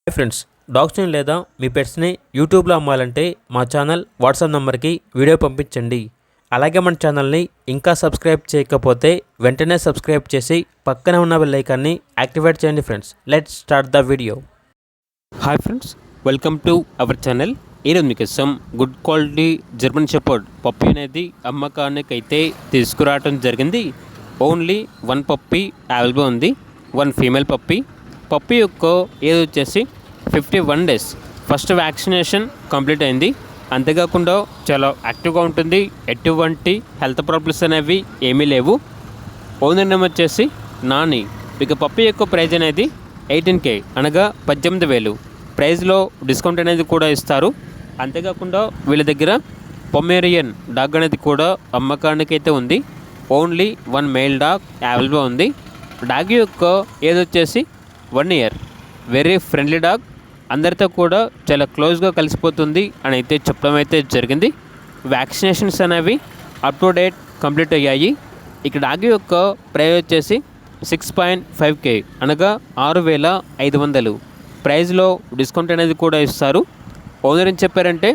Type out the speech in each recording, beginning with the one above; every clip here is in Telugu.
హాయ్ ఫ్రెండ్స్, డాగ్స్ని లేదా మీ పెట్స్ని యూట్యూబ్లో అమ్మాలంటే మా ఛానల్ వాట్సాప్ నెంబర్కి వీడియో పంపించండి. అలాగే మన ఛానల్ని ఇంకా సబ్స్క్రైబ్ చేయకపోతే వెంటనే సబ్స్క్రైబ్ చేసి పక్కనే ఉన్న బెల్ ఐకాన్ని యాక్టివేట్ చేయండి. Friends, let's start the video. Hi friends, welcome to our channel. ఈరోజు మీకోసం good quality German shepherd puppy అనేది అమ్మకానికి అయితే తీసుకురావడం జరిగింది. ఓన్లీ వన్ పప్పీ అవైలబుల్ ఉంది, వన్ ఫీమేల్ పప్పీ. పప్పీ యొక్క ఏజ్ వచ్చేసి 51 డేస్. ఫస్ట్ వ్యాక్సినేషన్ కంప్లీట్ అయింది. అంతేకాకుండా చాలా యాక్టివ్గా ఉంటుంది. ఎటువంటి హెల్త్ ప్రాబ్లమ్స్ అనేవి ఏమీ లేవు. ఓనర్ నేమ్ వచ్చేసి నాని. ఇక పప్పీ యొక్క ప్రైజ్ అనేది 18K అనగా 18,000. ప్రైజ్లో డిస్కౌంట్ అనేది కూడా ఇస్తారు. అంతేకాకుండా వీళ్ళ దగ్గర పొమేరియన్ డాగ్ అనేది కూడా అమ్మకానికి అయితే ఉంది. Only one male dog available ఉంది. డాగ్ యొక్క ఏజ్ వచ్చేసి 1 ఇయర్. Very friendly dog. అందరితో కూడా చాలా క్లోజ్గా కలిసిపోతుంది అని అయితే చెప్పడం అయితే జరిగింది. వ్యాక్సినేషన్స్ అనేవి అప్ టు డేట్ కంప్లీట్ అయ్యాయి. ఇక డాగ్ యొక్క ప్రైస్ వచ్చేసి 6.5K అనగా 6,500. ప్రైజ్లో డిస్కౌంట్ అనేది కూడా ఇస్తారు. ఓనర్ ఏం చెప్పారంటే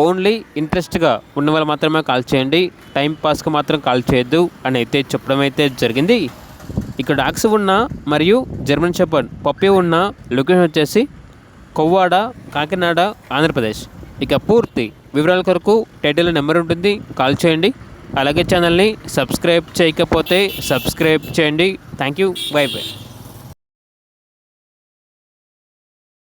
ఓన్లీ ఇంట్రెస్ట్గా ఉన్న వాళ్ళు మాత్రమే కాల్ చేయండి, టైం పాస్కి మాత్రం కాల్ చేయొద్దు అని అయితే చెప్పడం అయితే జరిగింది. ఇక్కడ డాగ్స్ ఉన్న మరియు జర్మన్ షెపర్డ్ పప్పీ ఉన్న లొకేషన్ వచ్చేసి కొవ్వాడ, కాకినాడ, ఆంధ్రప్రదేశ్. ఇక పూర్తి వివరాల కొరకు టైటిల్ నెంబర్ ఉంటుంది, కాల్ చేయండి. అలాగే ఛానల్ని సబ్స్క్రైబ్ చేయకపోతే సబ్స్క్రైబ్ చేయండి. Thank you. By by.